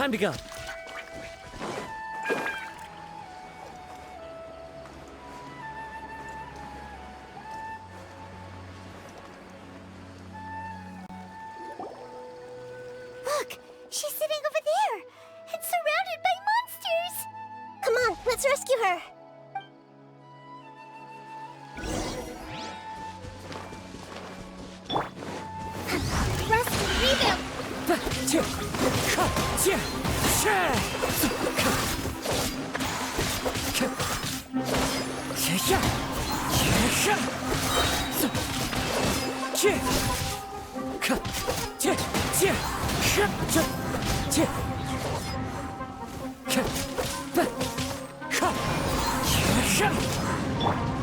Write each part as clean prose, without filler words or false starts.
Time to go. Look! She's sitting over there! And surrounded by monsters! Come on, let's rescue her! Rusty, rebound!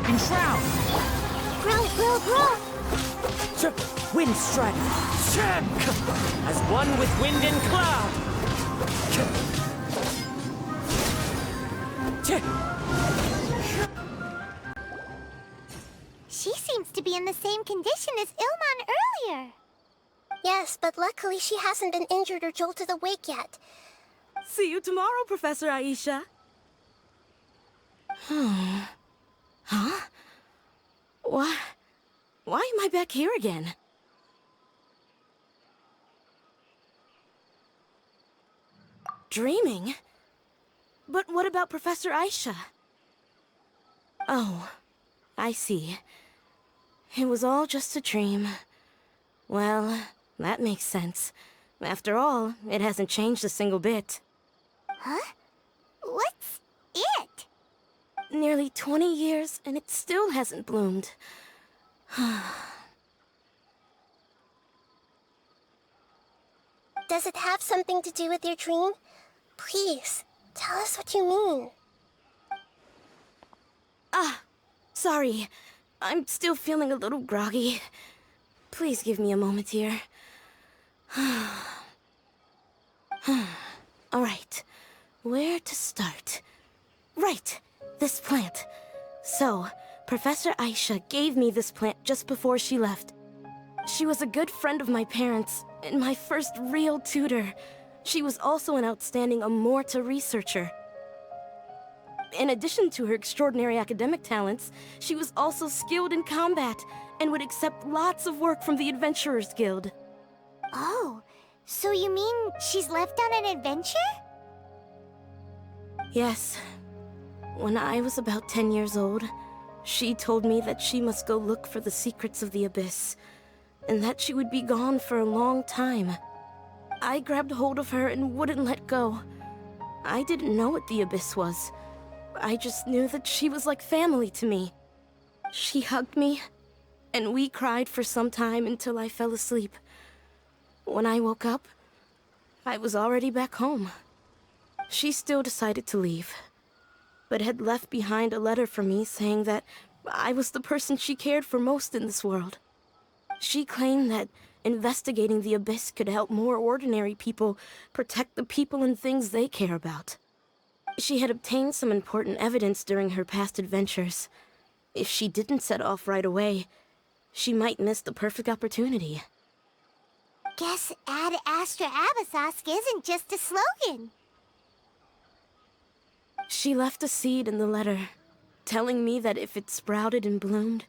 Enshroud! Grow! Wind strike! As one with wind and cloud! She seems to be in the same condition as Ilman earlier. Yes, but luckily she hasn't been injured or jolted awake yet. See you tomorrow, Professor Aisha. Huh? Why am I back here again? Dreaming? But what about Professor Aisha? Oh, I see. It was all just a dream. Well, that makes sense. After all, it hasn't changed a single bit. Huh? What's it? Nearly 20 years, and it still hasn't bloomed. Does it have something to do with your dream? Please, tell us what you mean. Sorry. I'm still feeling a little groggy. Please give me a moment here. Alright, where to start? Right, this plant. So, Professor Aisha gave me this plant just before she left. She was a good friend of my parents, and my first real tutor. She was also an outstanding Amorta researcher. In addition to her extraordinary academic talents, she was also skilled in combat, and would accept lots of work from the Adventurers Guild. Oh, so you mean she's left on an adventure? Yes. When I was about 10 years old, she told me that she must go look for the secrets of the Abyss, and that she would be gone for a long time. I grabbed hold of her and wouldn't let go. I didn't know what the Abyss was. I just knew that she was like family to me. She hugged me, and we cried for some time until I fell asleep. When I woke up, I was already back home. She still decided to leave, but had left behind a letter for me saying that I was the person she cared for most in this world. She claimed that investigating the Abyss could help more ordinary people protect the people and things they care about. She had obtained some important evidence during her past adventures. If she didn't set off right away, she might miss the perfect opportunity. Guess Ad Astra Abyssosque isn't just a slogan. She left a seed in the letter, telling me that if it sprouted and bloomed,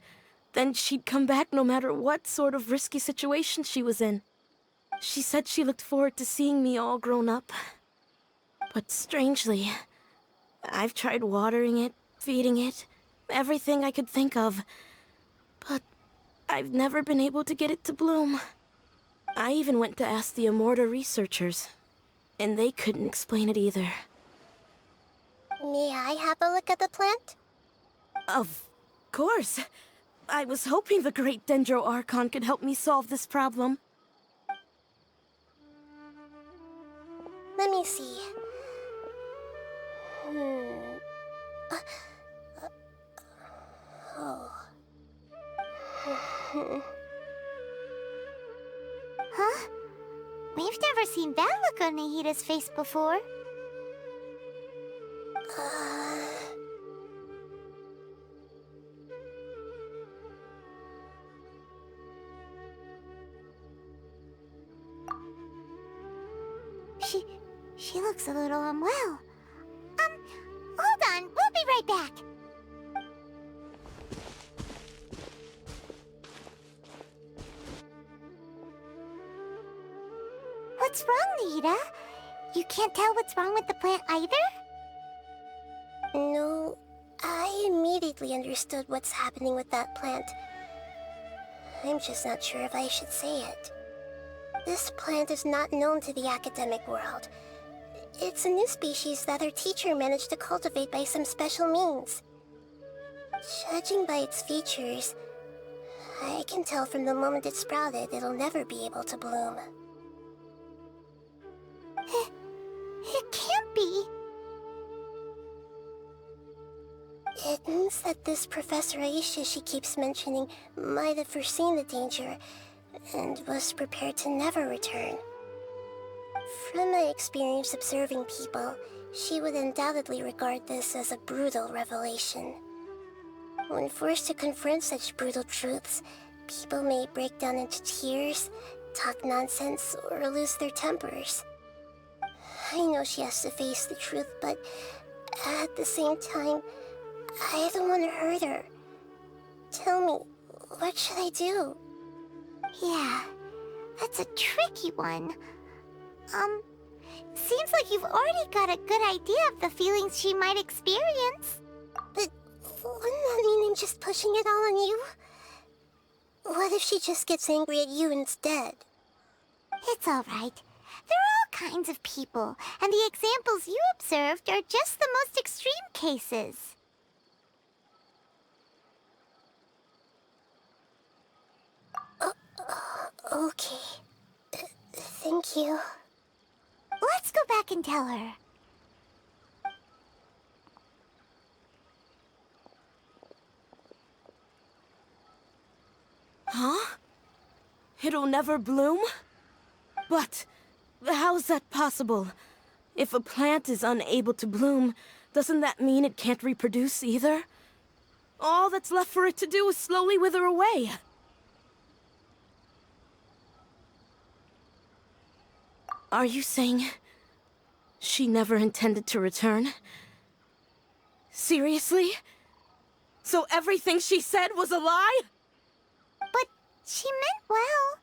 then she'd come back no matter what sort of risky situation she was in. She said she looked forward to seeing me all grown up. But strangely, I've tried watering it, feeding it, everything I could think of. But I've never been able to get it to bloom. I even went to ask the Amorta researchers, and they couldn't explain it either. May I have a look at the plant? Of course. I was hoping the great Dendro Archon could help me solve this problem. Let me see. Huh? We've never seen that look on Nahida's face before. She looks a little unwell. Hold on, we'll be right back. What's wrong, Nahida? You can't tell what's wrong with the plant either? No, I immediately understood what's happening with that plant. I'm just not sure if I should say it. This plant is not known to the academic world. It's a new species that our teacher managed to cultivate by some special means. Judging by its features, I can tell from the moment it sprouted it'll never be able to bloom. It can't be. It means that this Professor Aisha she keeps mentioning might have foreseen the danger and was prepared to never return. From my experience observing people, she would undoubtedly regard this as a brutal revelation. When forced to confront such brutal truths, people may break down into tears, talk nonsense, or lose their tempers. I know she has to face the truth, but at the same time, I don't want to hurt her. Tell me, what should I do? Yeah, that's a tricky one. Seems like you've already got a good idea of the feelings she might experience. But wouldn't that mean I'm just pushing it all on you? What if she just gets angry at you instead? It's all right. There are all kinds of people, and the examples you observed are just the most extreme cases. Okay. Thank you. Let's go back and tell her. Huh? It'll never bloom? But how's that possible? If a plant is unable to bloom, doesn't that mean it can't reproduce either? All that's left for it to do is slowly wither away. Are you saying she never intended to return? Seriously? So everything she said was a lie? But she meant well.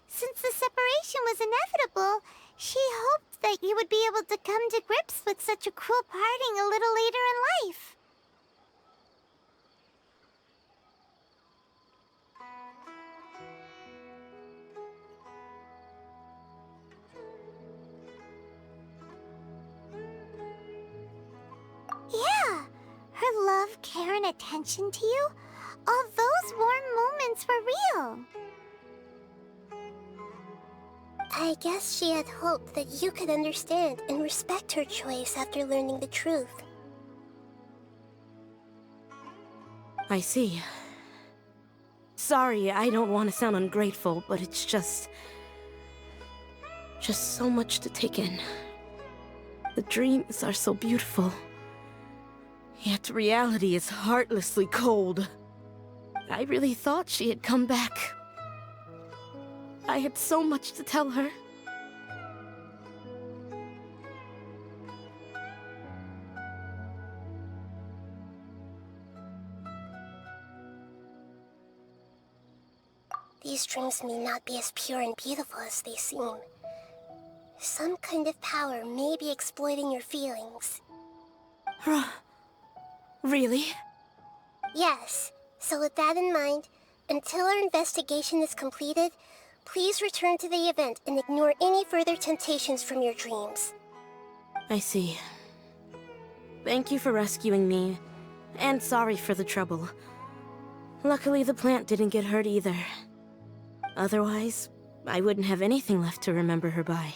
Since the separation was inevitable, she hoped that you would be able to come to grips with such a cruel parting a little later in life. Yeah, her love, care, and attention to you, all those warm moments were real. I guess she had hoped that you could understand and respect her choice after learning the truth. I see. Sorry, I don't want to sound ungrateful, but it's just so much to take in. The dreams are so beautiful. Yet reality is heartlessly cold. I really thought she had come back. I had so much to tell her. These dreams may not be as pure and beautiful as they seem. Some kind of power may be exploiting your feelings. Really? Yes. So with that in mind, until our investigation is completed, please return to the event and ignore any further temptations from your dreams. I see. Thank you for rescuing me, and sorry for the trouble. Luckily, the plant didn't get hurt either. Otherwise, I wouldn't have anything left to remember her by.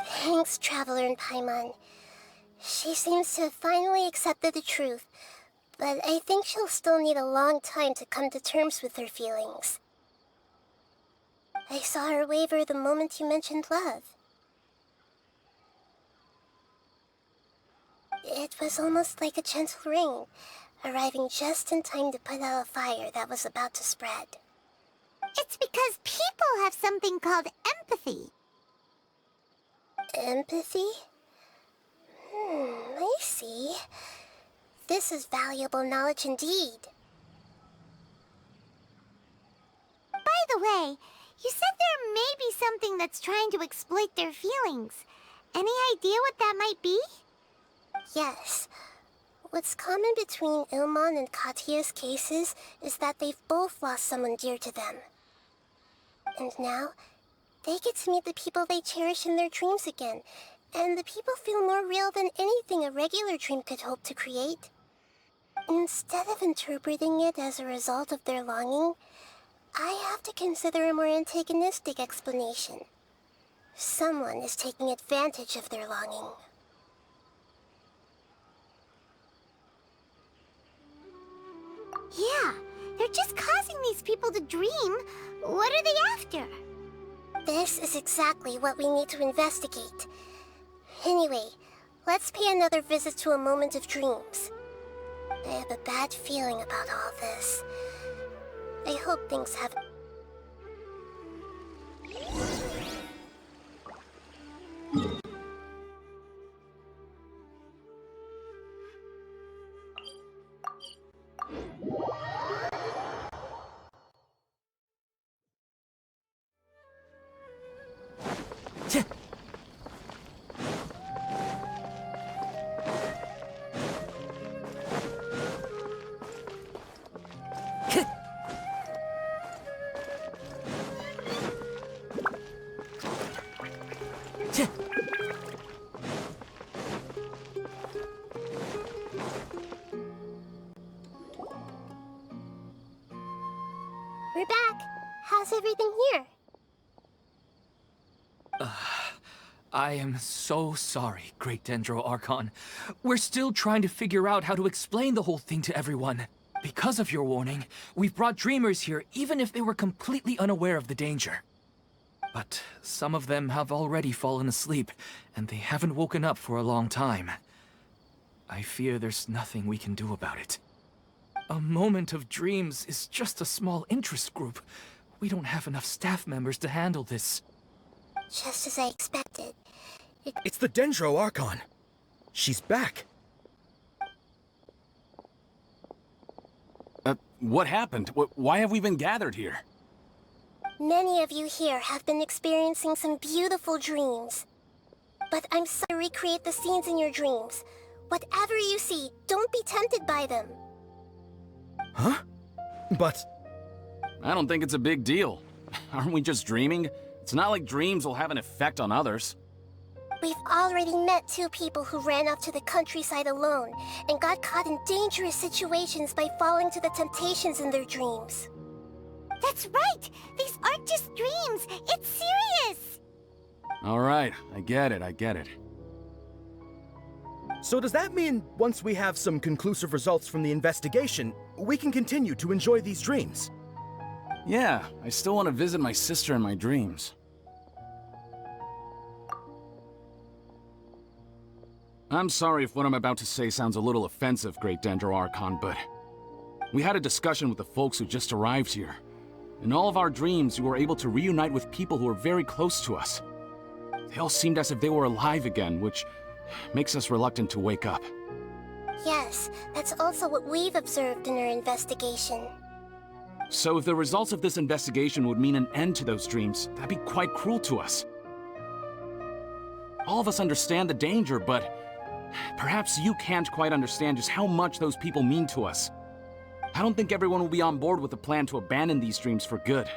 Thanks, Traveler and Paimon. She seems to have finally accepted the truth, but I think she'll still need a long time to come to terms with her feelings. I saw her waver the moment you mentioned love. It was almost like a gentle rain, arriving just in time to put out a fire that was about to spread. It's because people have something called empathy. Empathy? I see. This is valuable knowledge indeed. By the way, you said there may be something that's trying to exploit their feelings. Any idea what that might be? Yes. What's common between Ilmon and Katya's cases is that they've both lost someone dear to them. And now, they get to meet the people they cherish in their dreams again, and the people feel more real than anything a regular dream could hope to create. Instead of interpreting it as a result of their longing, I have to consider a more antagonistic explanation. Someone is taking advantage of their longing. Yeah, they're just causing these people to dream. What are they after? This is exactly what we need to investigate. Anyway, let's pay another visit to a moment of dreams. I have a bad feeling about all this. I hope things have... We're back. How's everything here? I am so sorry, Great Dendro Archon. We're still trying to figure out how to explain the whole thing to everyone. Because of your warning, we've brought dreamers here even if they were completely unaware of the danger. But some of them have already fallen asleep, and they haven't woken up for a long time. I fear there's nothing we can do about it. A moment of dreams is just a small interest group. We don't have enough staff members to handle this. Just as I expected. It's the Dendro Archon. She's back. What happened? Why have we been gathered here? Many of you here have been experiencing some beautiful dreams. But I'm sorry to recreate the scenes in your dreams. Whatever you see, don't be tempted by them. Huh? But... I don't think it's a big deal. Aren't we just dreaming? It's not like dreams will have an effect on others. We've already met two people who ran off to the countryside alone and got caught in dangerous situations by falling to the temptations in their dreams. That's right! These aren't just dreams! It's serious! Alright, I get it. so does that mean once we have some conclusive results from the investigation, we can continue to enjoy these dreams? Yeah, I still want to visit my sister in my dreams. I'm sorry if what I'm about to say sounds a little offensive, Great Dendro Archon, but... we had a discussion with the folks who just arrived here. In all of our dreams, we were able to reunite with people who were very close to us. They all seemed as if they were alive again, which makes us reluctant to wake up. Yes, that's also what we've observed in our investigation. So if the results of this investigation would mean an end to those dreams, that'd be quite cruel to us. All of us understand the danger, but perhaps you can't quite understand just how much those people mean to us. I don't think everyone will be on board with the plan to abandon these dreams for good.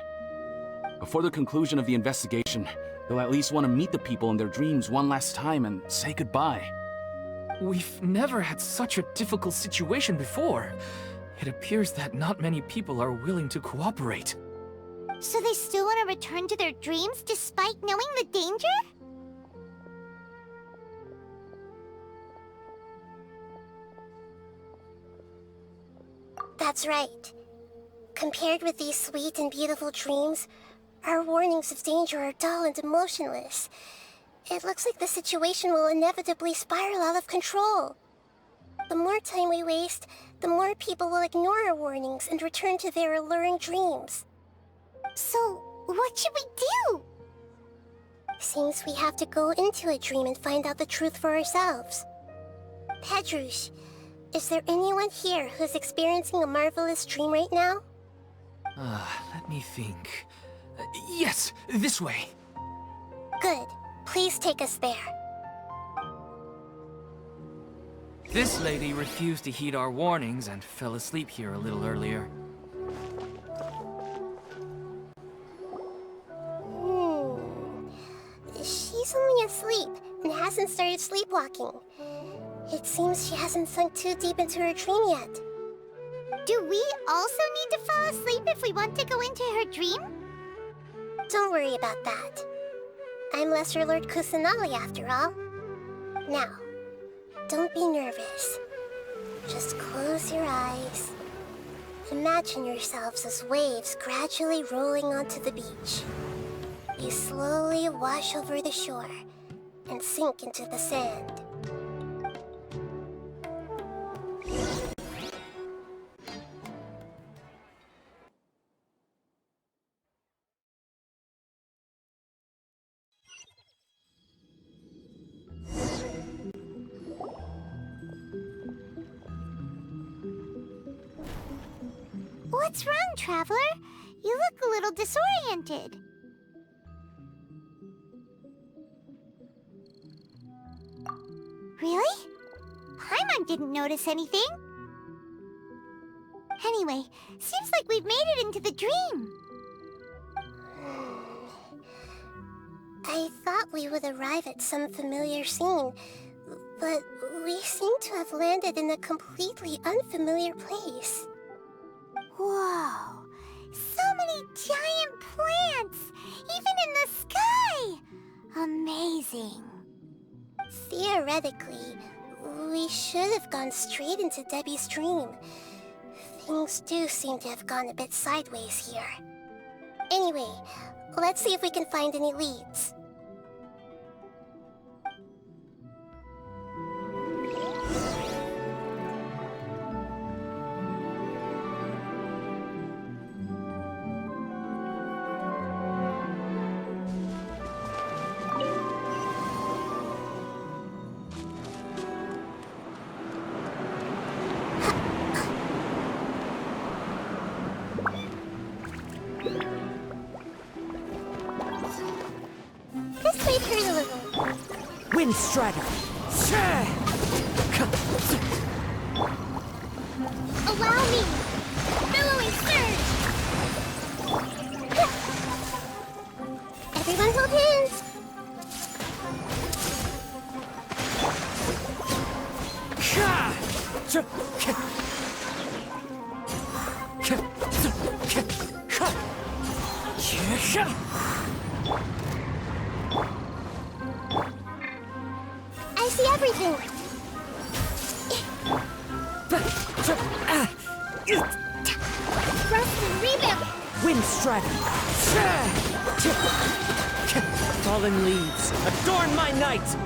Before the conclusion of the investigation, they'll at least want to meet the people in their dreams one last time and say goodbye. We've never had such a difficult situation before. It appears that not many people are willing to cooperate. So they still want to return to their dreams despite knowing the danger? That's right. Compared with these sweet and beautiful dreams, our warnings of danger are dull and emotionless. It looks like the situation will inevitably spiral out of control. The more time we waste, the more people will ignore our warnings and return to their alluring dreams. So, what should we do? Seems we have to go into a dream and find out the truth for ourselves. Pedrush, is there anyone here who's experiencing a marvelous dream right now? Let me think. Yes, this way. Good. Please take us there. This lady refused to heed our warnings and fell asleep here a little earlier. She's only asleep and hasn't started sleepwalking. It seems she hasn't sunk too deep into her dream yet. Do we also need to fall asleep if we want to go into her dream? Don't worry about that. I'm Lesser Lord Kusanali after all. Now, don't be nervous. Just close your eyes. Imagine yourselves as waves gradually rolling onto the beach. You slowly wash over the shore and sink into the sand. What's wrong, Traveler? You look a little disoriented. Really? Paimon didn't notice anything. Anyway, seems like we've made it into the dream. I thought we would arrive at some familiar scene, but we seem to have landed in a completely unfamiliar place. Whoa! So many giant plants! Even in the sky! Amazing. Theoretically, we should have gone straight into Debbie's dream. Things do seem to have gone a bit sideways here. Anyway, let's see if we can find any leads. This may hurt a little. Wind Strider! Allow me! Billowing surge! Everyone hold hands! I see everything! Rest and rebound! Wind Strider! Fallen leaves, adorn my night!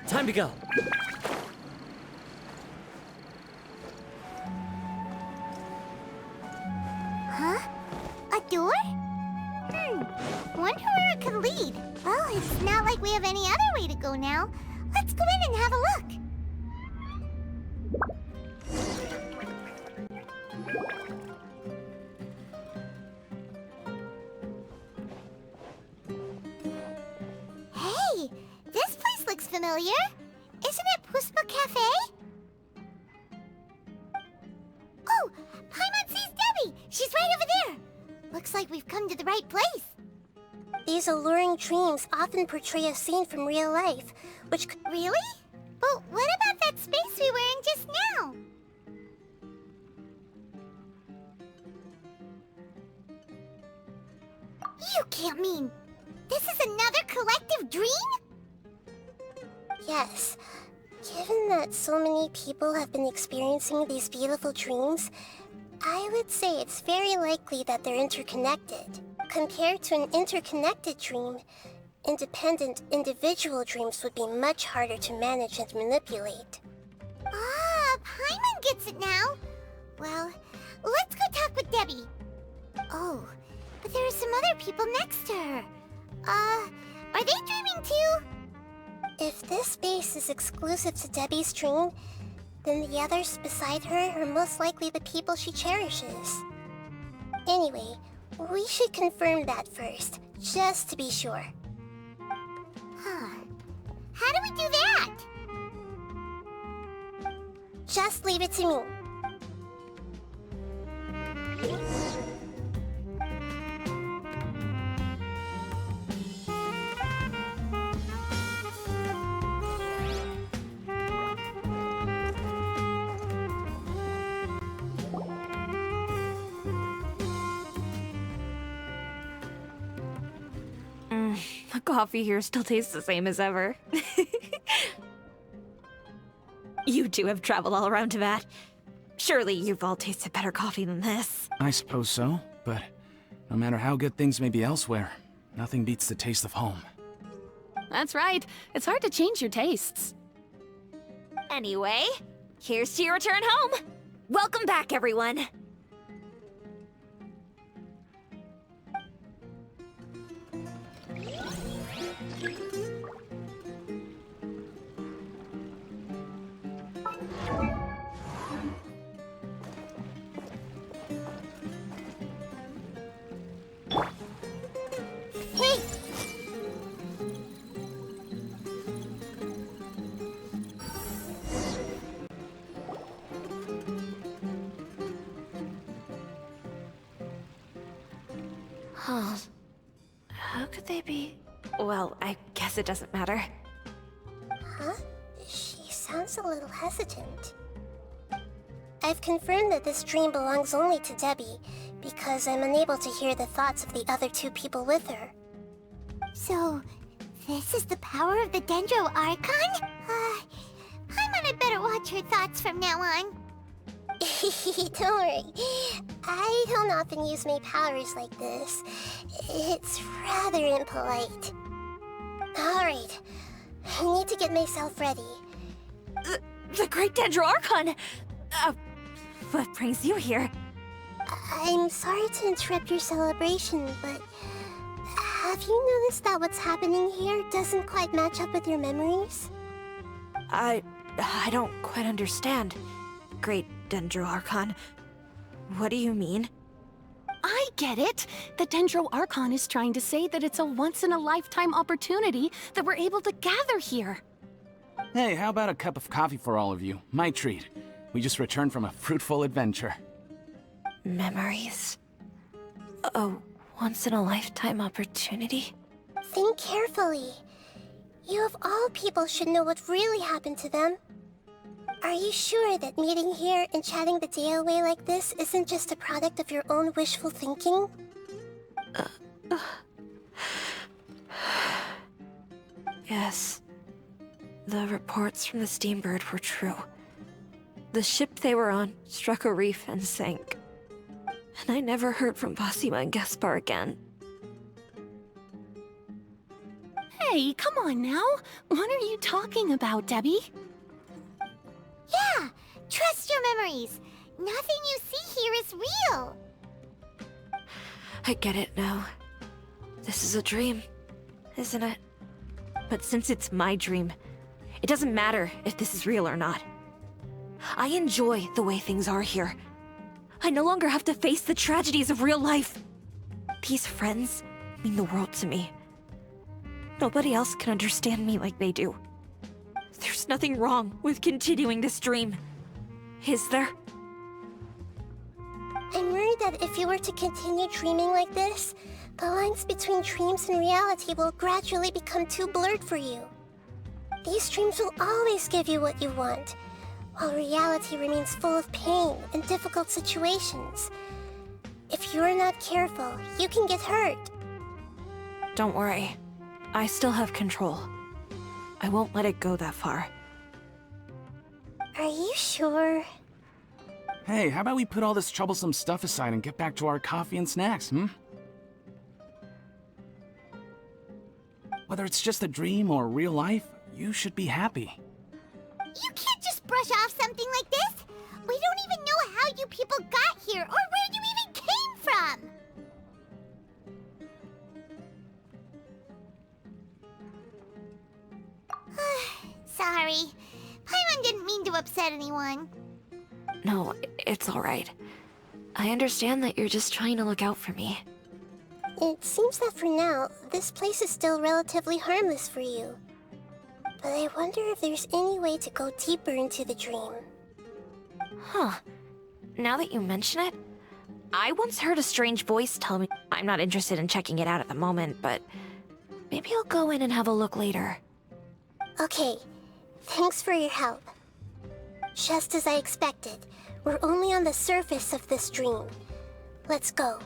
Time to go. Huh? A door? Wonder where it could lead. Well, it's not like we have any other way to go now. Let's go in and have a look. Hey, this place looks familiar. Isn't it Puspa Cafe? Oh, Paimon sees Debbie. She's right over there. Looks like we've come to the right place. These alluring dreams often portray a scene from real life, which could... Really? But what about that space we were in just now? You can't mean... This is another collective dream? Yes. Given that so many people have been experiencing these beautiful dreams, I would say it's very likely that they're interconnected. Compared to an interconnected dream, independent individual dreams would be much harder to manage and manipulate. Ah, Paimon gets it now. Well, let's go talk with Debbie. Oh, but there are some other people next to her. Are they dreaming too? If this space is exclusive to Debbie's dream, then the others beside her are most likely the people she cherishes. Anyway, we should confirm that first, just to be sure. Huh. How do we do that? Just leave it to me. The coffee here still tastes the same as ever. You two have traveled all around Tibet. Surely you've all tasted better coffee than this. I suppose so, but no matter how good things may be elsewhere, nothing beats the taste of home. That's right. It's hard to change your tastes. Anyway, here's to your return home. Welcome back, everyone. Hey! Huh. How could they be? Well, I guess it doesn't matter. Huh? She sounds a little hesitant. I've confirmed that this dream belongs only to Debbie, because I'm unable to hear the thoughts of the other two people with her. So, this is the power of the Dendro Archon? Paimon had better watch her thoughts from now on. Don't worry. I don't often use my powers like this. It's rather impolite. Alright. I need to get myself ready. The Great Dendro Archon! What brings you here? I'm sorry to interrupt your celebration, but have you noticed that what's happening here doesn't quite match up with your memories? I don't quite understand. Great Dendro Archon. What do you mean? I get it. The Dendro Archon is trying to say that it's a once-in-a-lifetime opportunity that we're able to gather here. Hey, how about a cup of coffee for all of you? My treat. We just returned from a fruitful adventure. Memories? A once-in-a-lifetime opportunity? Think carefully. You of all people should know what really happened to them. Are you sure that meeting here and chatting the day away like this isn't just a product of your own wishful thinking? Yes. The reports from the Steambird were true. The ship they were on struck a reef and sank. And I never heard from Basima and Gaspar again. Hey, come on now. What are you talking about, Debbie? Yeah, trust your memories. Nothing you see here is real. I get it now. This is a dream, isn't it? But since it's my dream, it doesn't matter if this is real or not. I enjoy the way things are here. I no longer have to face the tragedies of real life. These friends mean the world to me. Nobody else can understand me like they do. There's nothing wrong with continuing this dream. Is there? I'm worried that if you were to continue dreaming like this, the lines between dreams and reality will gradually become too blurred for you. These dreams will always give you what you want, while reality remains full of pain and difficult situations. If you're not careful, you can get hurt. Don't worry. I still have control. I won't let it go that far. Are you sure? Hey, how about we put all this troublesome stuff aside and get back to our coffee and snacks, hmm? Whether it's just a dream or real life, you should be happy. You can't just brush off something like this! We don't even know how you people got here or where you even came from! Sorry. Paimon didn't mean to upset anyone. No, it's alright. I understand that you're just trying to look out for me. It seems that for now, this place is still relatively harmless for you. But I wonder if there's any way to go deeper into the dream. Huh. Now that you mention it, I once heard a strange voice tell me I'm not interested in checking it out at the moment, but maybe I'll go in and have a look later. Okay, thanks for your help. Just as I expected, we're only on the surface of this dream. Let's go.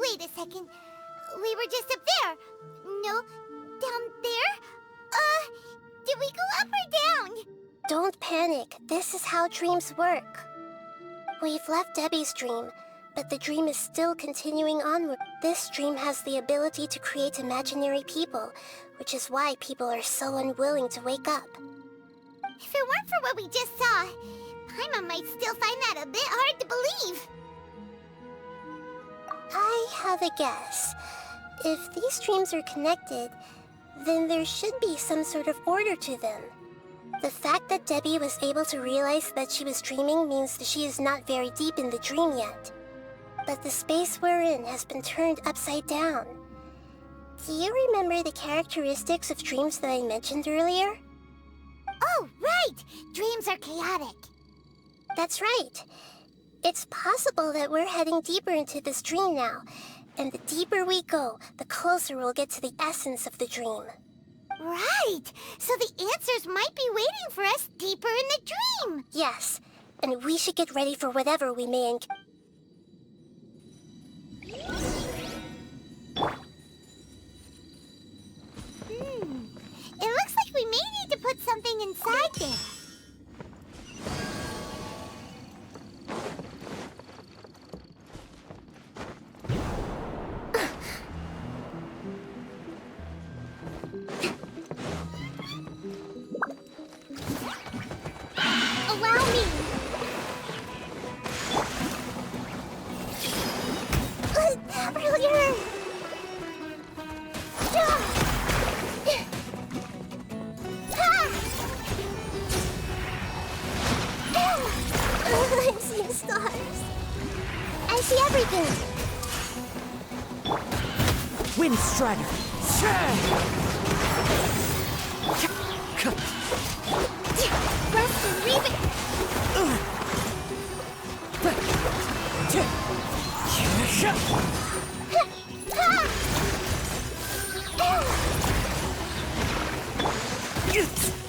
Wait a second. We were just up there. No, down there? Did we go up or down? Don't panic. This is how dreams work. We've left Debbie's dream, but the dream is still continuing onward. This dream has the ability to create imaginary people, which is why people are so unwilling to wake up. If it weren't for what we just saw, Paimon might still find that a bit hard to believe. I have a guess. If these dreams are connected, then there should be some sort of order to them. The fact that Debbie was able to realize that she was dreaming means that she is not very deep in the dream yet. But the space we're in has been turned upside down. Do you remember the characteristics of dreams that I mentioned earlier? Oh, right! Dreams are chaotic. That's right. It's possible that we're heading deeper into this dream now, and the deeper we go, the closer we'll get to the essence of the dream. Right! So the answers might be waiting for us deeper in the dream! Yes, and we should get ready for whatever we may encounter. It looks like we may need to put something inside there. Allow me! Earlier! I'm seeing stars. I see everything. Wind Strider. Rest and leave it!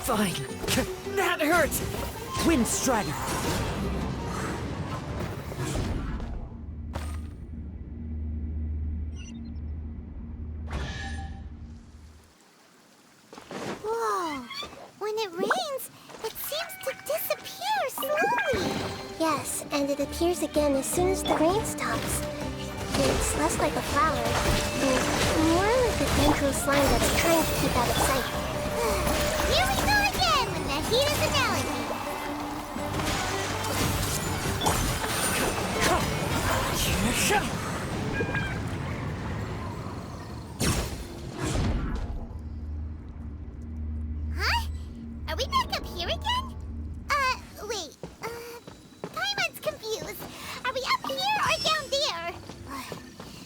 Fine. That hurts. Wind Strider. Whoa! When it rains, it seems to disappear slowly. Yes, and it appears again as soon as the rain stops. It's less like a flower, and more like a dendro slime that's trying to keep out of sight. Here we go again with Nahida's analogy. Huh? Are we back up here again? Wait. Paimon's confused. Are we up here or down there?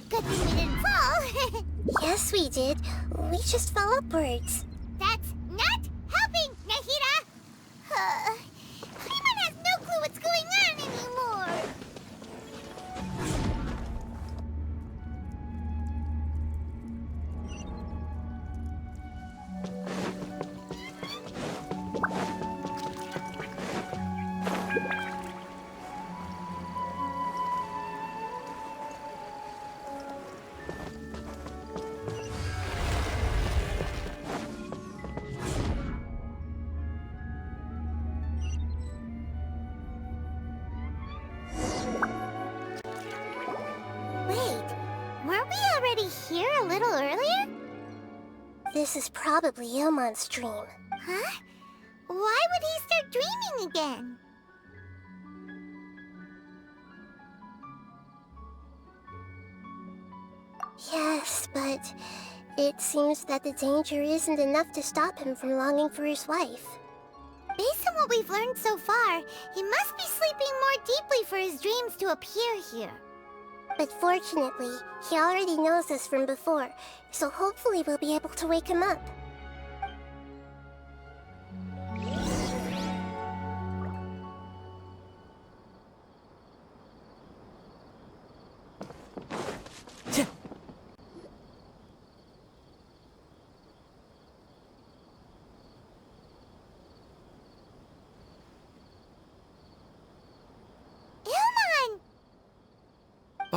Good thing we didn't fall. Yes course we did. We just fell upwards. That's not helping, Nahida! Paimon has no clue what's going on anymore! Weren't we already here a little earlier? This is probably Ilmon's dream. Huh? Why would he start dreaming again? Yes, but it seems that the danger isn't enough to stop him from longing for his wife. Based on what we've learned so far, he must be sleeping more deeply for his dreams to appear here. But fortunately, he already knows us from before, so hopefully we'll be able to wake him up.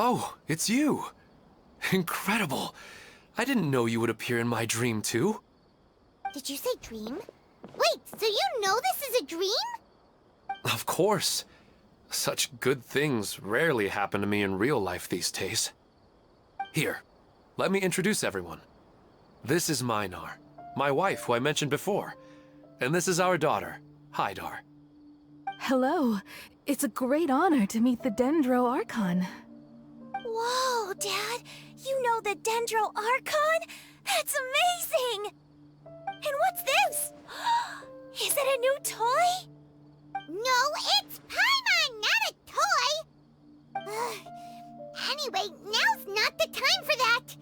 Oh, it's you! Incredible! I didn't know you would appear in my dream, too. Did you say dream? Wait, so you know this is a dream? Of course. Such good things rarely happen to me in real life these days. Here, let me introduce everyone. This is Minar, my wife who I mentioned before. And this is our daughter, Hydar. Hello. It's a great honor to meet the Dendro Archon. Whoa, Dad! You know the Dendro Archon? That's amazing! And what's this? Is it a new toy? No, it's Paimon, not a toy! Anyway, now's not the time for that!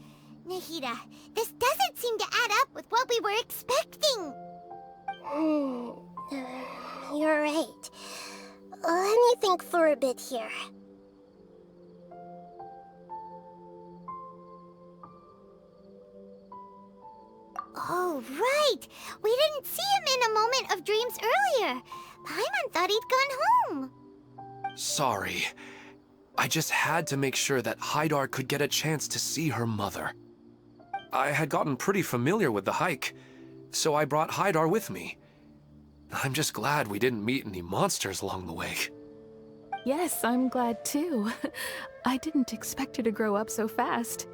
Nahida, this doesn't seem to add up with what we were expecting. You're right. Let me think for a bit here. Oh, right! We didn't see him in a moment of dreams earlier. Paimon thought he'd gone home. Sorry. I just had to make sure that Hydar could get a chance to see her mother. I had gotten pretty familiar with the hike, so I brought Hydar with me. I'm just glad we didn't meet any monsters along the way. Yes, I'm glad too. I didn't expect her to grow up so fast.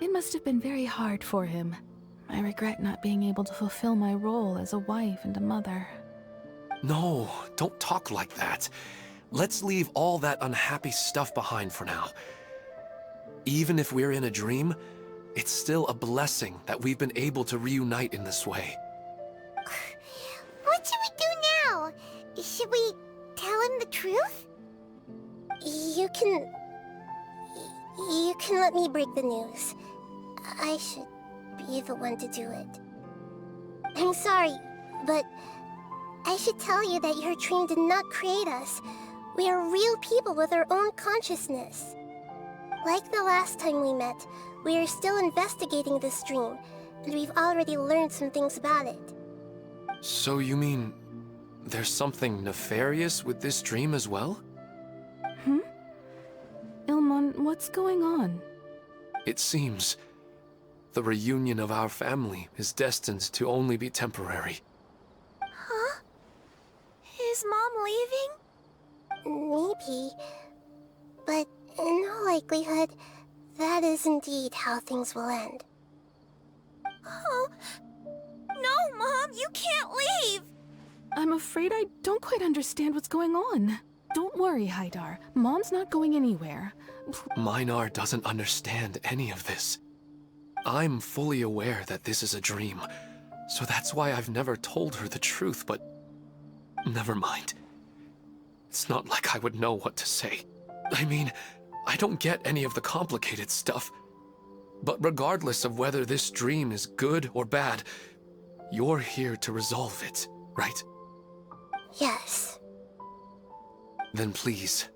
It must have been very hard for him. I regret not being able to fulfill my role as a wife and a mother. No, don't talk like that. Let's leave all that unhappy stuff behind for now. Even if we're in a dream, it's still a blessing that we've been able to reunite in this way. What should we do now? Should we tell him the truth? You can let me break the news. I should be the one to do it. I'm sorry, but I should tell you that your dream did not create us. We are real people with our own consciousness. Like the last time we met, we are still investigating this dream, and we've already learned some things about it. So you mean there's something nefarious with this dream as well? Ilmon, what's going on? It seems the reunion of our family is destined to only be temporary. Huh? Is Mom leaving? Maybe, but in all likelihood, that is indeed how things will end. Oh, no, Mom, you can't leave! I'm afraid I don't quite understand what's going on. Don't worry, Hydar. Mom's not going anywhere. Minar doesn't understand any of this. I'm fully aware that this is a dream, so that's why I've never told her the truth, but never mind. It's not like I would know what to say. I mean, I don't get any of the complicated stuff. But regardless of whether this dream is good or bad, you're here to resolve it, right? Yes. Then please,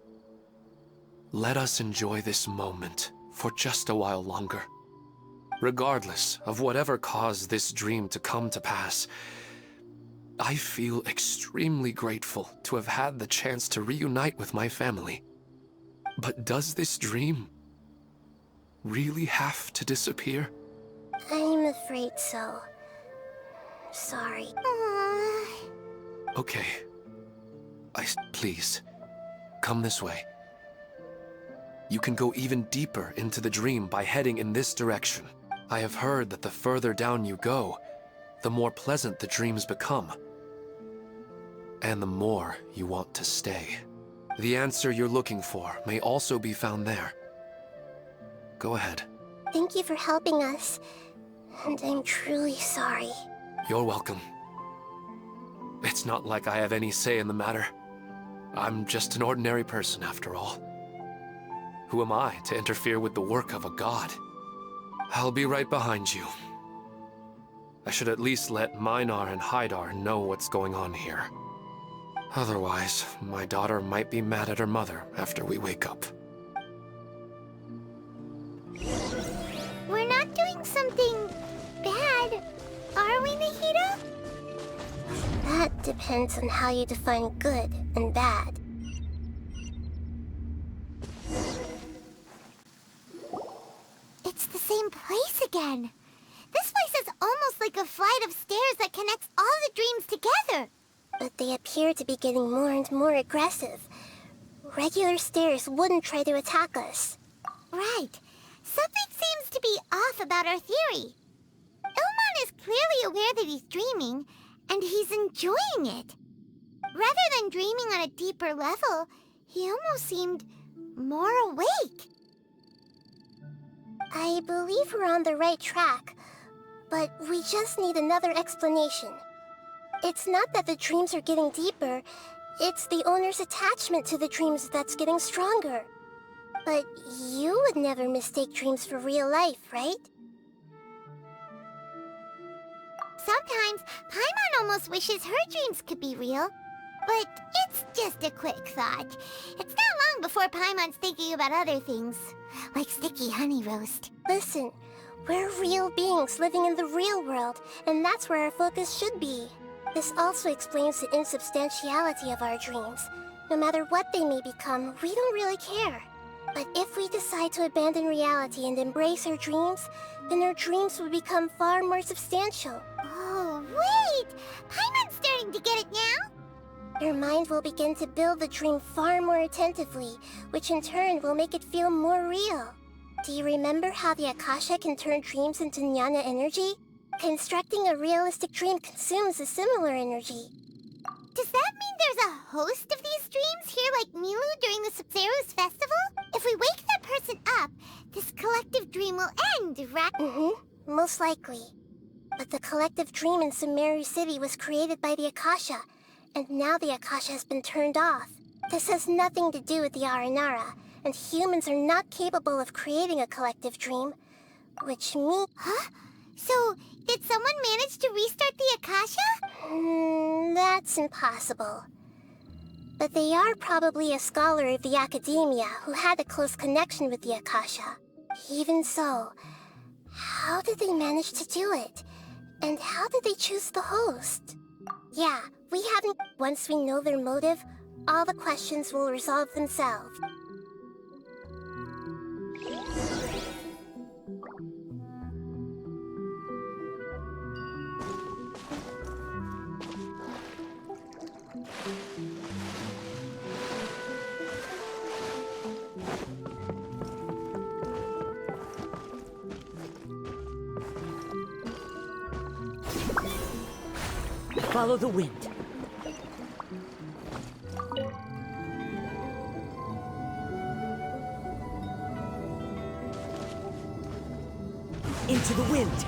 let us enjoy this moment for just a while longer. Regardless of whatever caused this dream to come to pass, I feel extremely grateful to have had the chance to reunite with my family. But does this dream really have to disappear? I'm afraid so. Sorry. Okay. Please, come this way. You can go even deeper into the dream by heading in this direction. I have heard that the further down you go, the more pleasant the dreams become. And the more you want to stay. The answer you're looking for may also be found there. Go ahead. Thank you for helping us. And I'm truly sorry. You're welcome. It's not like I have any say in the matter. I'm just an ordinary person after all. Who am I to interfere with the work of a god? I'll be right behind you. I should at least let Minar and Haidar know what's going on here. Otherwise, my daughter might be mad at her mother after we wake up. We're not doing something bad, are we, Nahida? That depends on how you define good and bad. It's the same place again. This place is almost like a flight of stairs that connects all the dreams together. But they appear to be getting more and more aggressive. Regular stairs wouldn't try to attack us. Right. Something seems to be off about our theory. Ilmon is clearly aware that he's dreaming, and he's enjoying it. Rather than dreaming on a deeper level, he almost seemed more awake. I believe we're on the right track, but we just need another explanation. It's not that the dreams are getting deeper, it's the owner's attachment to the dreams that's getting stronger. But you would never mistake dreams for real life, right? Sometimes, Paimon almost wishes her dreams could be real. But it's just a quick thought. It's not long before Paimon's thinking about other things, like sticky honey roast. Listen, we're real beings living in the real world, and that's where our focus should be. This also explains the insubstantiality of our dreams. No matter what they may become, we don't really care. But if we decide to abandon reality and embrace our dreams, then our dreams will become far more substantial. Oh, wait! Paimon's starting to get it now? Your mind will begin to build the dream far more attentively, which in turn will make it feel more real. Do you remember how the Akasha can turn dreams into jnana energy? Constructing a realistic dream consumes a similar energy. Does that mean there's a host of these dreams here like Milu during the Subzero's festival? If we wake that person up, this collective dream will end, right? Most likely. But the collective dream in Sumeru City was created by the Akasha, and now the Akasha has been turned off. This has nothing to do with the Aranara, and humans are not capable of creating a collective dream, which means... Huh? So, did someone manage to restart the Akasha? That's impossible. But they are probably a scholar of the academia who had a close connection with the Akasha. Even so, how did they manage to do it? And how did they choose the host? Yeah, we haven't... Once we know their motive, all the questions will resolve themselves. Follow the wind. Into the wind.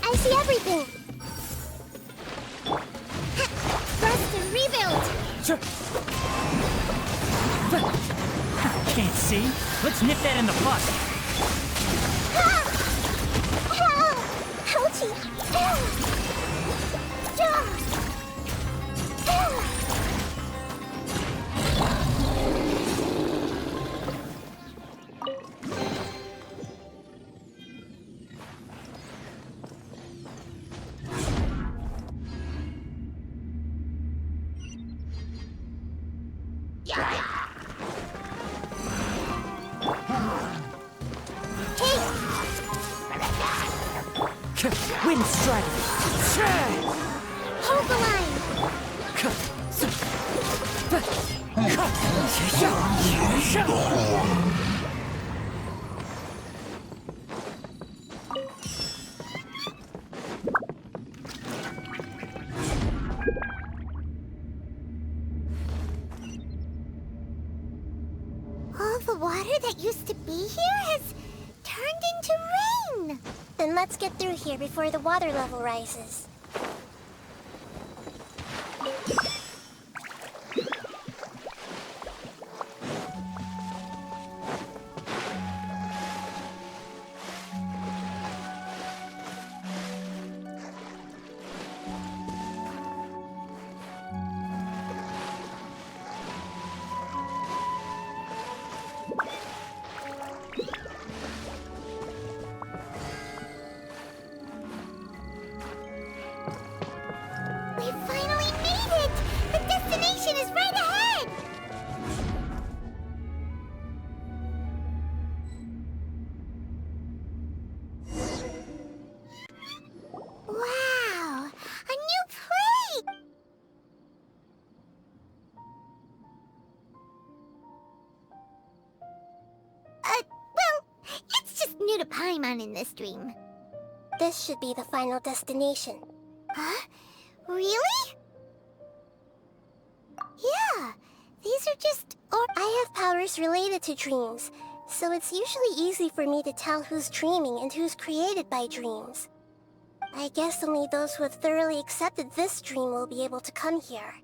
I see everything! Thrust and rebuild! Can't see? Let's nip that in the bud. Ouchie! Wind strike. Hold the line! All the water that used to be here has turned into rain! Then let's get through here before the water level rises. We finally made it! The destination is right ahead! Wow! A new plate! Well, it's just new to Paimon in this dream. This should be the final destination. Huh? Really? Yeah, these are just I have powers related to dreams, so it's usually easy for me to tell who's dreaming and who's created by dreams. I guess only those who have thoroughly accepted this dream will be able to come here.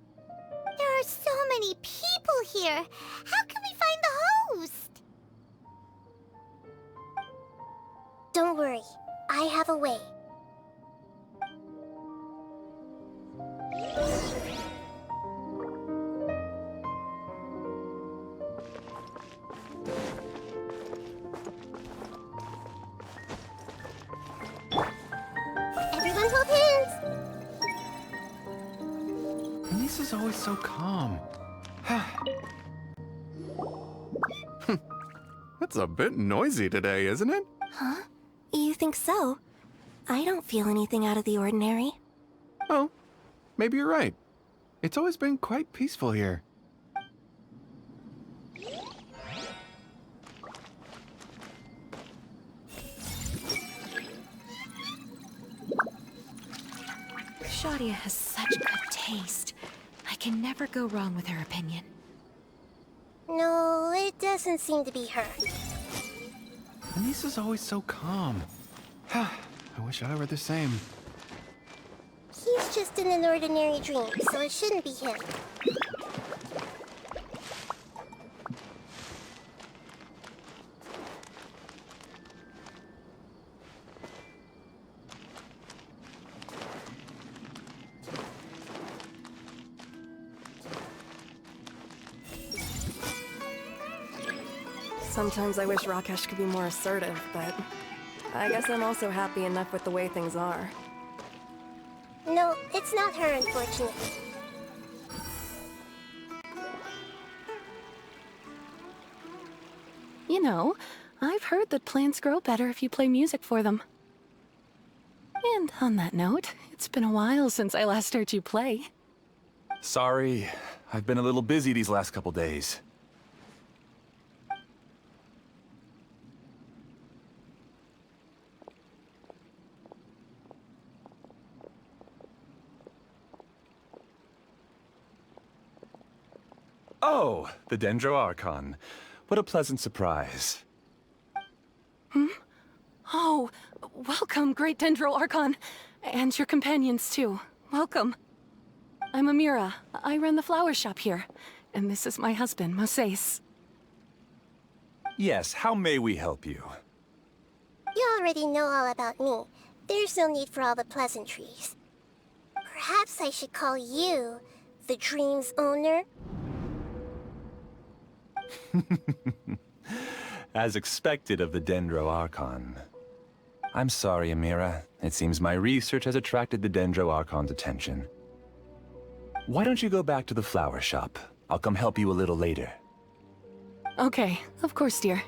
There are so many people here. How can we find the host? Don't worry, I have a way. Everyone hold hands! Lisa's always so calm. It's a bit noisy today, isn't it? Huh? You think so? I don't feel anything out of the ordinary. Oh, maybe you're right. It's always been quite peaceful here. Shadia has such good taste. I can never go wrong with her opinion. No, it doesn't seem to be her. Lisa's always so calm. I wish I were the same. He's just in an ordinary dream, so it shouldn't be him. Sometimes I wish Rakesh could be more assertive, but I guess I'm also happy enough with the way things are. No, it's not her, unfortunately. You know, I've heard that plants grow better if you play music for them. And on that note, it's been a while since I last heard you play. Sorry, I've been a little busy these last couple days. Oh, the Dendro Archon. What a pleasant surprise. Oh, welcome, Great Dendro Archon. And your companions, too. Welcome. I'm Emira. I run the flower shop here. And this is my husband, Moses. Yes, how may we help you? You already know all about me. There's no need for all the pleasantries. Perhaps I should call you the dream's owner? As expected of the Dendro Archon. I'm sorry, Emira. It seems my research has attracted the Dendro Archon's attention. Why don't you go back to the flower shop? I'll come help you a little later. Okay, of course, dear.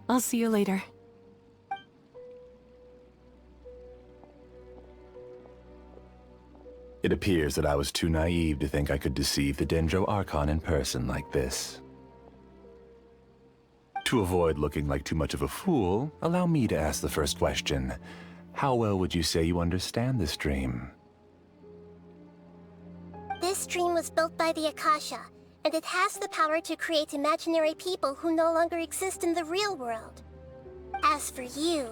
I'll see you later. It appears that I was too naive to think I could deceive the Dendro Archon in person like this. To avoid looking like too much of a fool, allow me to ask the first question. How well would you say you understand this dream? This dream was built by the Akasha, and it has the power to create imaginary people who no longer exist in the real world. As for you,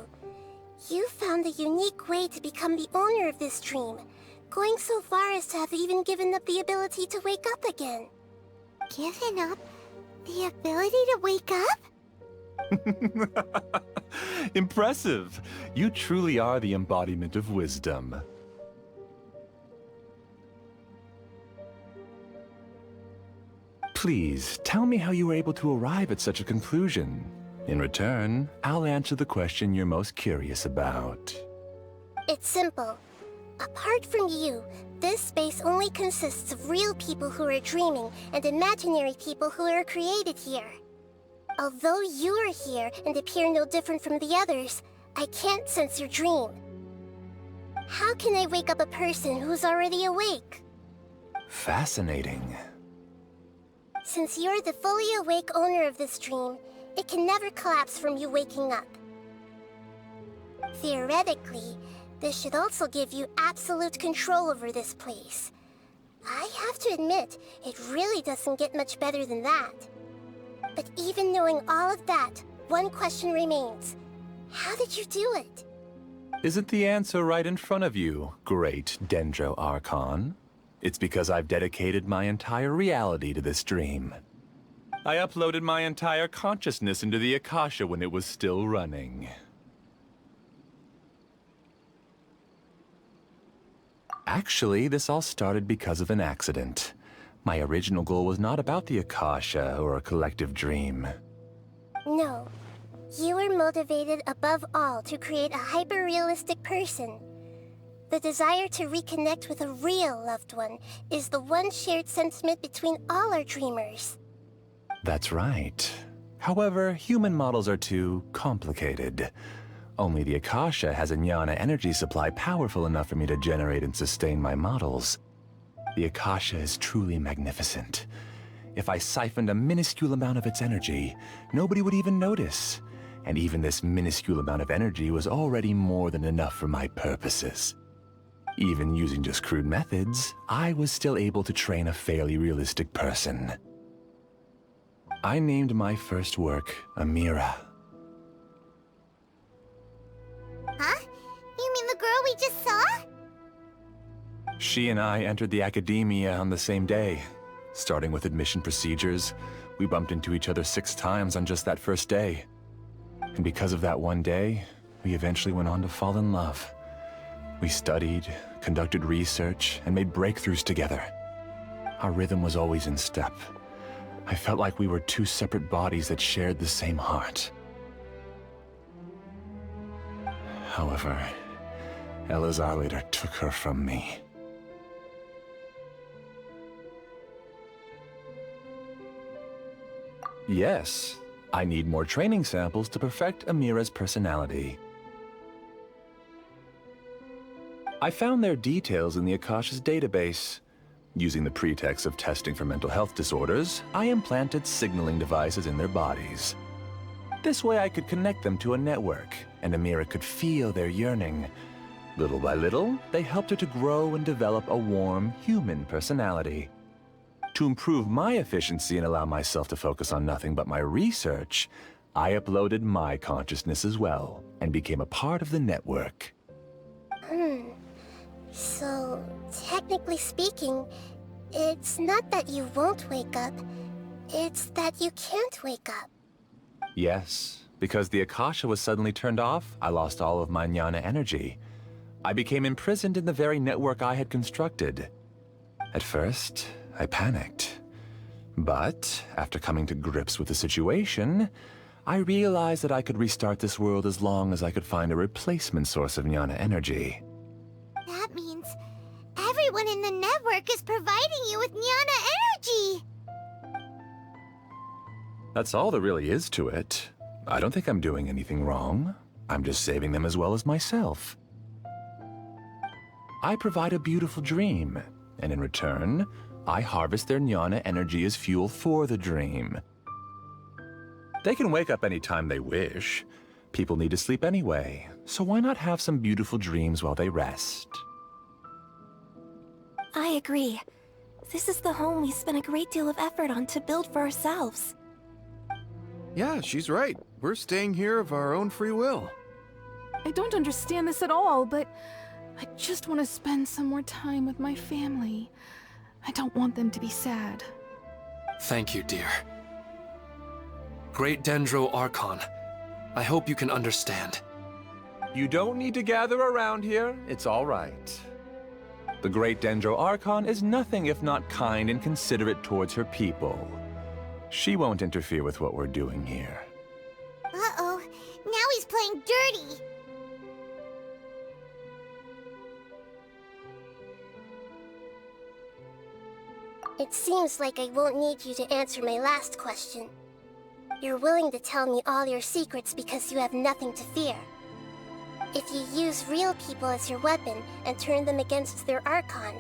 you found a unique way to become the owner of this dream, going so far as to have even given up the ability to wake up again. Given up the ability to wake up? Impressive! You truly are the embodiment of wisdom. Please, tell me how you were able to arrive at such a conclusion. In return, I'll answer the question you're most curious about. It's simple. Apart from you, this space only consists of real people who are dreaming and imaginary people who are created here. Although you are here and appear no different from the others, I can't sense your dream. How can I wake up a person who's already awake? Fascinating. Since you're the fully awake owner of this dream, it can never collapse from you waking up. Theoretically, this should also give you absolute control over this place. I have to admit, it really doesn't get much better than that. But even knowing all of that, one question remains. How did you do it? Isn't the answer right in front of you, great Dendro Archon? It's because I've dedicated my entire reality to this dream. I uploaded my entire consciousness into the Akasha when it was still running. Actually, this all started because of an accident. My original goal was not about the Akasha or a collective dream. No. You were motivated above all to create a hyper-realistic person. The desire to reconnect with a real loved one is the one shared sentiment between all our dreamers. That's right. However, human models are too complicated. Only the Akasha has a jnana energy supply powerful enough for me to generate and sustain my models. The Akasha is truly magnificent. If I siphoned a minuscule amount of its energy, nobody would even notice. And even this minuscule amount of energy was already more than enough for my purposes. Even using just crude methods, I was still able to train a fairly realistic person. I named my first work Emira. Huh? You mean the girl we just saw? She and I entered the academia on the same day. Starting with admission procedures, we bumped into each other 6 times on just that first day. And because of that one day, we eventually went on to fall in love. We studied, conducted research, and made breakthroughs together. Our rhythm was always in step. I felt like we were 2 separate bodies that shared the same heart. However, Elazar later took her from me. Yes, I need more training samples to perfect Emira's personality. I found their details in the Akasha's database. Using the pretext of testing for mental health disorders, I implanted signaling devices in their bodies. This way I could connect them to a network, and Emira could feel their yearning. Little by little, they helped her to grow and develop a warm, human personality. To improve my efficiency and allow myself to focus on nothing but my research, I uploaded my consciousness as well, and became a part of the network. So, technically speaking, It's not that you won't wake up. It's that you can't wake up. Yes, because the Akasha was suddenly turned off, I lost all of my jnana energy. I became imprisoned in the very network I had constructed. At first, I panicked. But, after coming to grips with the situation, I realized that I could restart this world as long as I could find a replacement source of jnana energy. That means everyone in the network is providing you with jnana energy! That's all there really is to it. I don't think I'm doing anything wrong. I'm just saving them as well as myself. I provide a beautiful dream, and in return, I harvest their jnana energy as fuel for the dream. They can wake up any time they wish. People need to sleep anyway, so why not have some beautiful dreams while they rest? I agree. This is the home we spent a great deal of effort on to build for ourselves. Yeah, she's right. We're staying here of our own free will. I don't understand this at all, but I just want to spend some more time with my family. I don't want them to be sad. Thank you, dear. Great Dendro Archon, I hope you can understand. You don't need to gather around here. It's all right. The Great Dendro Archon is nothing if not kind and considerate towards her people. She won't interfere with what we're doing here. Uh-oh, now he's playing dirty! It seems like I won't need you to answer my last question. You're willing to tell me all your secrets because you have nothing to fear. If you use real people as your weapon and turn them against their Archon,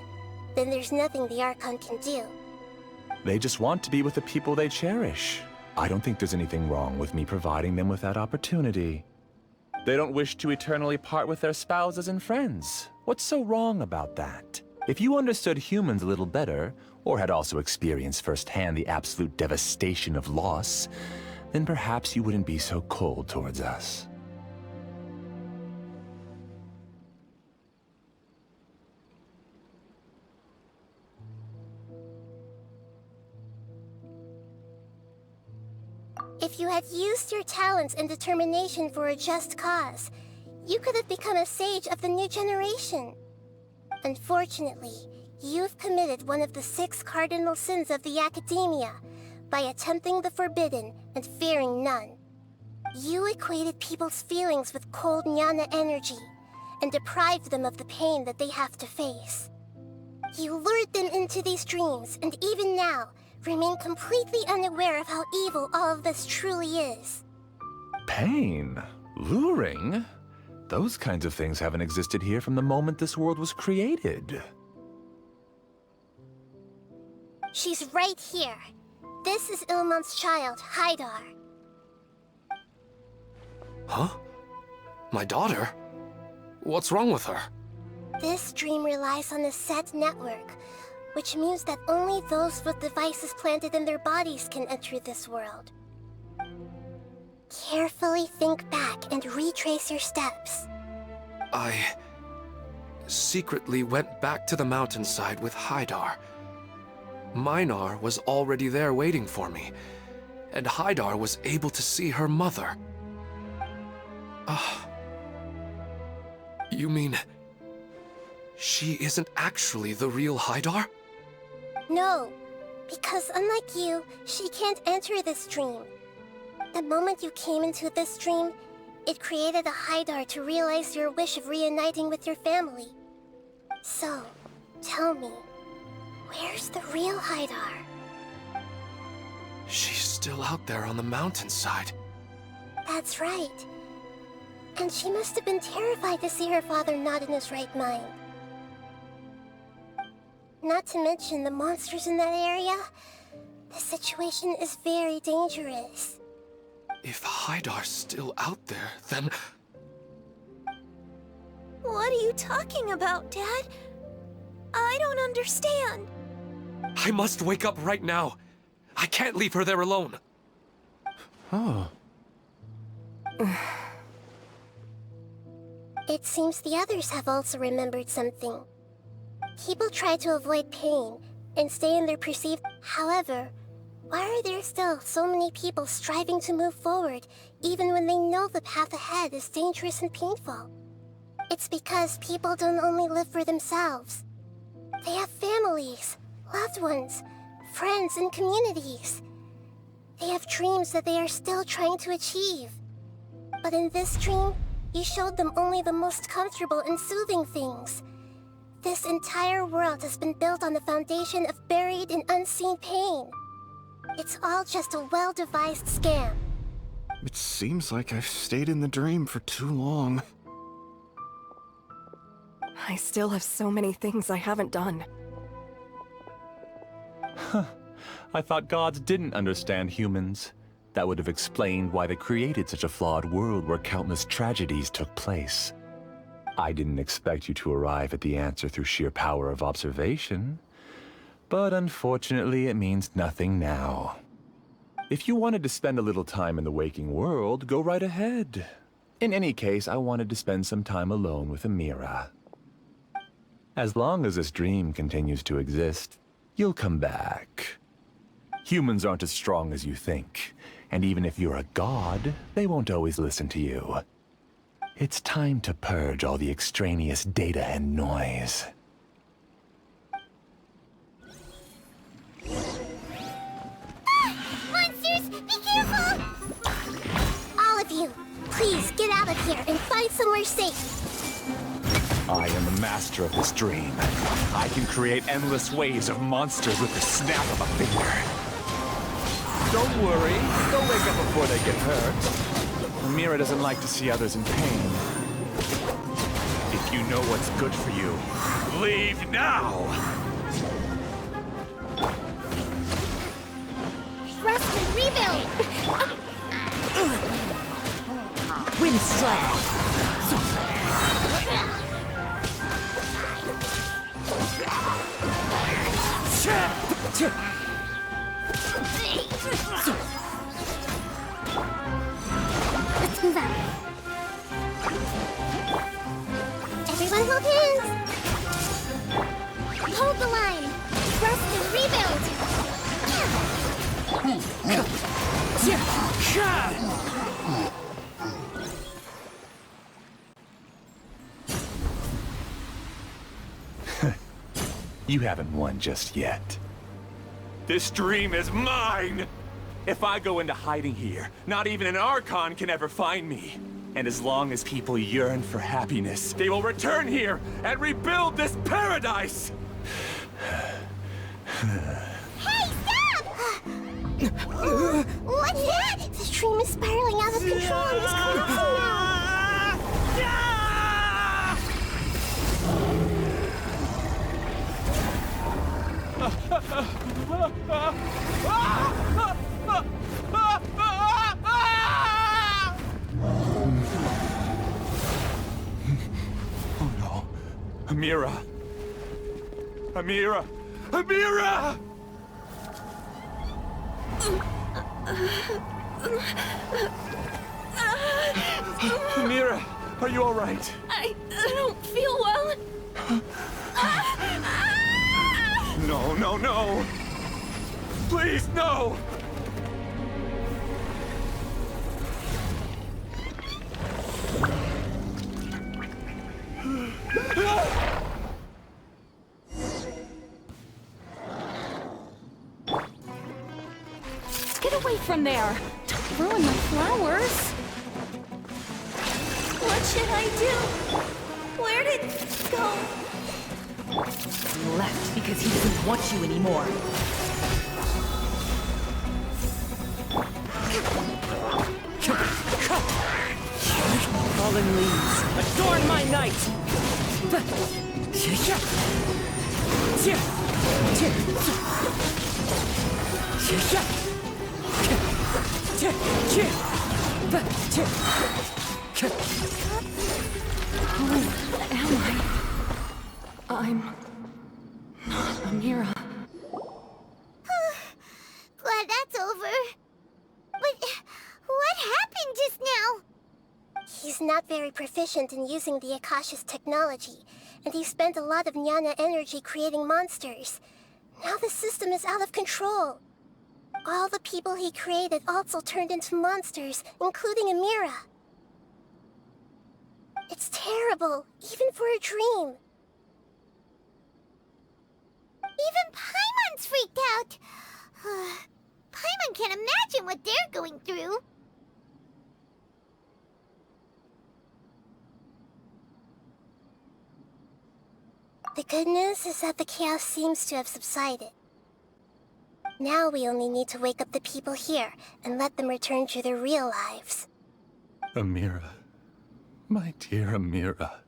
then there's nothing the Archon can do. They just want to be with the people they cherish. I don't think there's anything wrong with me providing them with that opportunity. They don't wish to eternally part with their spouses and friends. What's so wrong about that? If you understood humans a little better, or had also experienced firsthand the absolute devastation of loss, then perhaps you wouldn't be so cold towards us. If you had used your talents and determination for a just cause, you could have become a sage of the new generation. Unfortunately, you've committed one of the 6 cardinal sins of the Academia by attempting the forbidden and fearing none. You equated people's feelings with cold jnana energy and deprived them of the pain that they have to face. You lured them into these dreams, and even now, remain completely unaware of how evil all of this truly is. Pain? Luring? Those kinds of things haven't existed here from the moment this world was created. She's right here. This is Ilmon's child, Haidar. Huh? My daughter? What's wrong with her? This dream relies on a set network, which means that only those with devices planted in their bodies can enter this world. Carefully think back and retrace your steps. I secretly went back to the mountainside with Haidar. Minar was already there waiting for me, and Haidar was able to see her mother. You mean she isn't actually the real Haidar? No, because unlike you, she can't enter this dream. The moment you came into this dream, it created a Haidar to realize your wish of reuniting with your family. So, tell me, where's the real Haidar? She's still out there on the mountainside. That's right. And she must have been terrified to see her father not in his right mind. Not to mention the monsters in that area. The situation is very dangerous. If Haidar's still out there, then... What are you talking about, Dad? I don't understand. I must wake up right now. I can't leave her there alone. Oh. It seems the others have also remembered something. People try to avoid pain, and stay in their perceived. However, why are there still so many people striving to move forward, even when they know the path ahead is dangerous and painful? It's because people don't only live for themselves. They have families, loved ones, friends, and communities. They have dreams that they are still trying to achieve. But in this dream, you showed them only the most comfortable and soothing things. This entire world has been built on the foundation of buried and unseen pain. It's all just a well-devised scam. It seems like I've stayed in the dream for too long. I still have so many things I haven't done. I thought gods didn't understand humans. That would have explained why they created such a flawed world where countless tragedies took place. I didn't expect you to arrive at the answer through sheer power of observation. But unfortunately, it means nothing now. If you wanted to spend a little time in the waking world, go right ahead. In any case, I wanted to spend some time alone with Emira. As long as this dream continues to exist, you'll come back. Humans aren't as strong as you think, and even if you're a god, they won't always listen to you. It's time to purge all the extraneous data and noise. Monsters, be careful! All of you, please get out of here and find somewhere safe. I am the master of this dream. I can create endless waves of monsters with the snap of a finger. Don't worry, they'll wake up before they get hurt. Emira doesn't like to see others in pain. If you know what's good for you, leave now! Rest and rebuild! Wind strike! Let's move out. Everyone hold hands! Hold the line! Rest and rebuild! You haven't won just yet. This dream is mine! If I go into hiding here, not even an Archon can ever find me. And as long as people yearn for happiness, they will return here and rebuild this paradise! Hey, stop! What's that? This dream is spiraling out of control and is collapsing now. Oh no. Emira! Emira! Emira! Emira, are you all right? I don't feel well. No, no, no! Please, no! Get away from there! Don't ruin my flowers! What should I do? Where did it go? He left because he doesn't want you anymore. Fallen leaves, adorn my night! Who am I? I'm not Emira. Glad that's over. But what happened just now? He's not very proficient in using the Akasha's technology, and he spent a lot of Jnana energy creating monsters. Now the system is out of control. All the people he created also turned into monsters, including Emira. It's terrible, even for a dream. Even Paimon's freaked out. Paimon can't imagine what they're going through. The good news is that the chaos seems to have subsided. Now we only need to wake up the people here and let them return to their real lives. Emira. My dear Emira.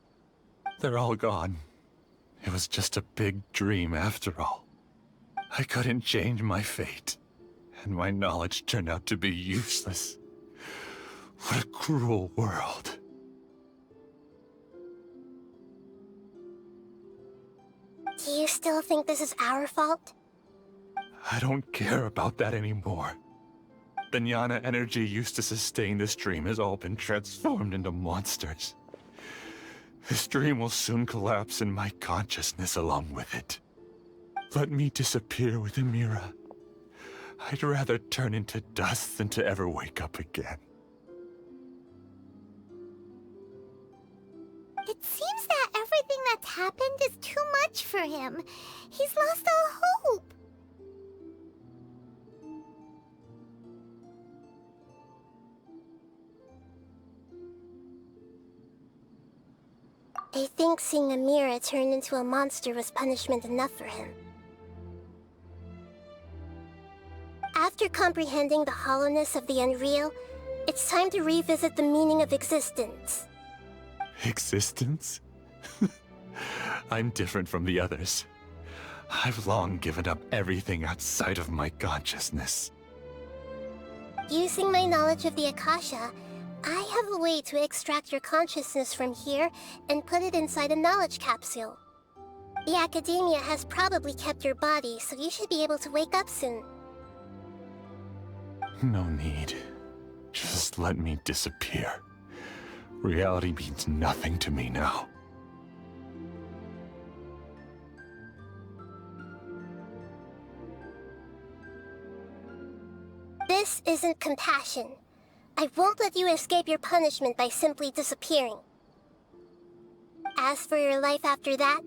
They're all gone. It was just a big dream after all. I couldn't change my fate, and my knowledge turned out to be useless. What a cruel world. Do you still think this is our fault? I don't care about that anymore. The jnana energy used to sustain this dream has all been transformed into monsters. This dream will soon collapse and my consciousness along with it. Let me disappear with Emira. I'd rather turn into dust than to ever wake up again. It seems that everything that's happened is too much for him. He's lost all hope. I think seeing Emira turn into a monster was punishment enough for him. After comprehending the hollowness of the unreal, it's time to revisit the meaning of existence. Existence? I'm different from the others. I've long given up everything outside of my consciousness. Using my knowledge of the Akasha, I have a way to extract your consciousness from here and put it inside a knowledge capsule. The Academia has probably kept your body, so you should be able to wake up soon. No need. Just let me disappear. Reality means nothing to me now. This isn't compassion. I won't let you escape your punishment by simply disappearing. As for your life after that,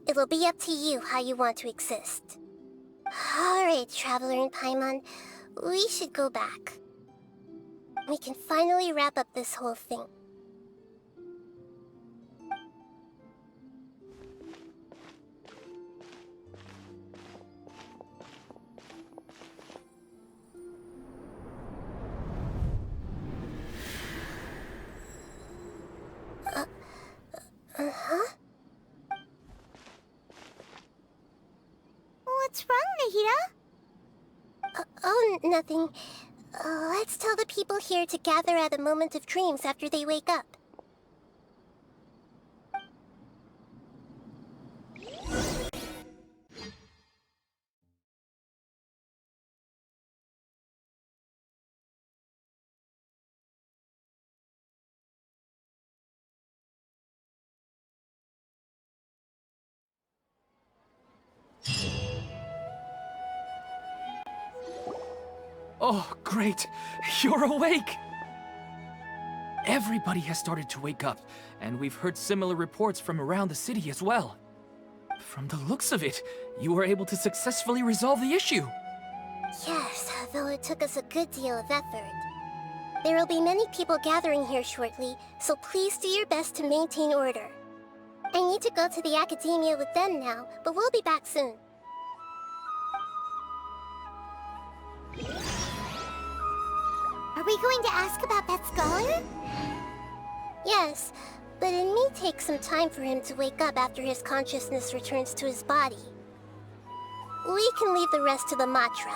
it'll be up to you how you want to exist. Alright, Traveler and Paimon, we should go back. We can finally wrap up this whole thing. What's wrong, Nahida? Oh, nothing. Let's tell the people here to gather at a moment of dreams after they wake up. Oh, great! You're awake! Everybody has started to wake up, and we've heard similar reports from around the city as well. From the looks of it, you were able to successfully resolve the issue. Yes, though it took us a good deal of effort. There will be many people gathering here shortly, so please do your best to maintain order. I need to go to the Academia with them now, but we'll be back soon. Are we going to ask about that scholar? Yes, but it may take some time for him to wake up after his consciousness returns to his body. We can leave the rest to the Matra.